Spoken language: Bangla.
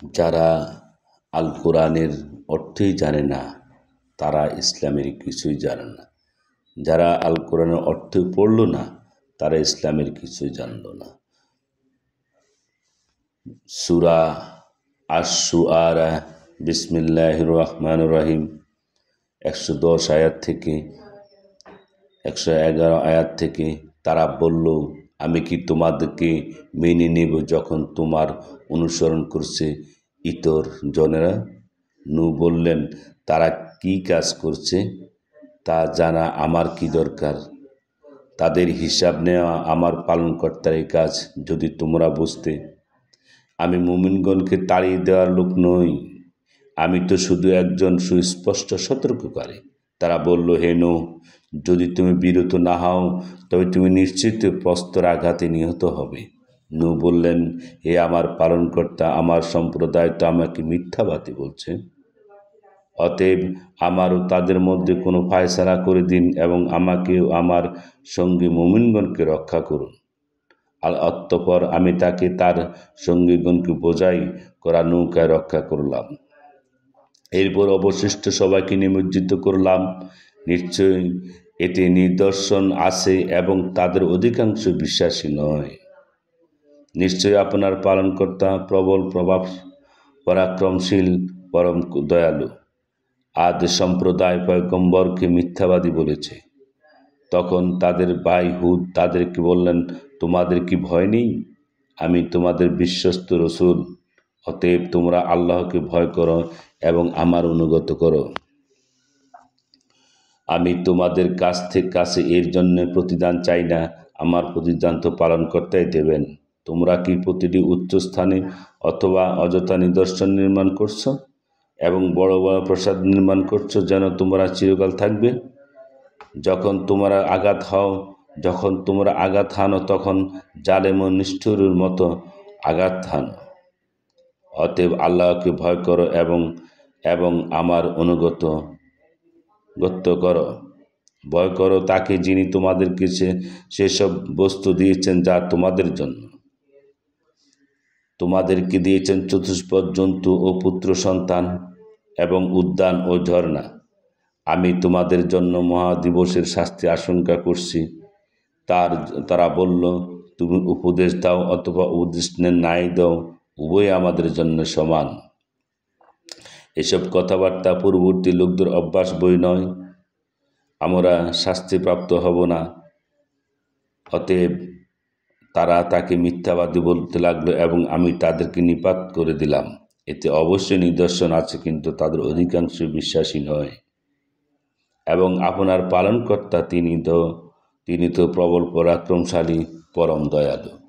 যারা আল কোরআনের অর্থই জানে না তারা ইসলামের কিছুই জানে না। যারা আল কোরআনের অর্থ পড়ল না তারা ইসলামের কিছুই জানল না। সূরা আশ-শুআরা বিসমিল্লাহির রহমানির রহিম 110 আয়াত থেকে 111 আয়াত থেকে তারা বলল, আমি কি তোমাদেরকে মেনে নেব যখন তোমার অনুসরণ করছে ইতর জনেরা? নূহ বললেন, তারা কি কাজ করছে তা জানা আমার কি দরকার? তাদের হিসাব নেওয়া আমার পালনকর্তার কাজ যদি তোমরা বুঝতে। আমি মুমিনগণকে তাড়িয়ে দেওয়ার লোক নই, আমি তো শুধু একজন সুস্পষ্ট সতর্ককারী। তারা বলল, হে নূহ, যদি তুমি বিরত না হও তবে তুমি নিশ্চিত প্রস্তর আঘাতে নিহত হবে। নূহ বললেন, হে আমার পালনকর্তা, আমার সম্প্রদায় তো আমাকে মিথ্যাবাদী বলছে। অতএব আমারও তাদের মধ্যে কোনো ফায়সালা করে দিন এবং আমাকেও আমার সঙ্গী মুমিনগণকে রক্ষা করুন। অতঃপর আমি তাকে তার সঙ্গীগণকে বোঝাই করা নৌকায় রক্ষা করলাম। এরপর অবশিষ্ট সবাইকে নিমজ্জিত করলাম। নিশ্চয়ই এতে নিদর্শন আছে এবং তাদের অধিকাংশ বিশ্বাসী নয়। নিশ্চয়ই আপনার পালনকর্তা প্রবল প্রভাব পরাক্রমশীল পরম দয়ালু। আদ সম্প্রদায় পয়গম্বরকে মিথ্যাবাদী বলেছে। তখন তাদের ভাই হুদ তাদেরকে বললেন, তোমাদের কি ভয় নেই? আমি তোমাদের বিশ্বস্ত রসূল। অতএব তোমরা আল্লাহকে ভয় করো এবং আমার অনুগত করো। আমি তোমাদের কাছে এর জন্য প্রতিদান চাই না, আমার প্রতিদান তো পালনকর্তাই দেবেন। তোমরা কি প্রতিটি উচ্চস্থানে অথবা অযথা নিদর্শন নির্মাণ করছো এবং বড় বড় প্রাসাদ নির্মাণ করছো যেন তোমরা চিরকাল থাকবে? যখন তোমরা আঘাত হানো তখন জালেম ও নিষ্ঠুরের মতো আঘাত হানো। অতএব আল্লাহকে ভয় করো এবং আমার অনুগত করো। ভয় করো তাকে যিনি তোমাদেরকে সেসব বস্তু দিয়েছেন যা তোমাদের জন্য। তোমাদেরকে দিয়েছেন চতুষ্পদ জন্তু ও পুত্র সন্তান এবং উদ্যান ও ঝর্ণা। আমি তোমাদের জন্য মহাদিবসের শাস্তি আশঙ্কা করছি। তারা বলল, তুমি উপদেশ দাও অথবা উপদেশ নাই দাও, উভয় আমাদের জন্য সমান। এসব কথাবার্তা পূর্ববর্তী লোকদের অভ্যাস বই নয়, আমরা শাস্তিপ্রাপ্ত হব না। অতএব তারা তাকে মিথ্যাবাদী বলতে লাগলো এবং আমি তাদেরকে নিপাত করে দিলাম। এতে অবশ্যই নিদর্শন আছে, কিন্তু তাদের অধিকাংশ বিশ্বাসী নয়। এবং আপনার পালনকর্তা তিনি তো প্রবল পরাক্রমশালী পরম দয়ালু।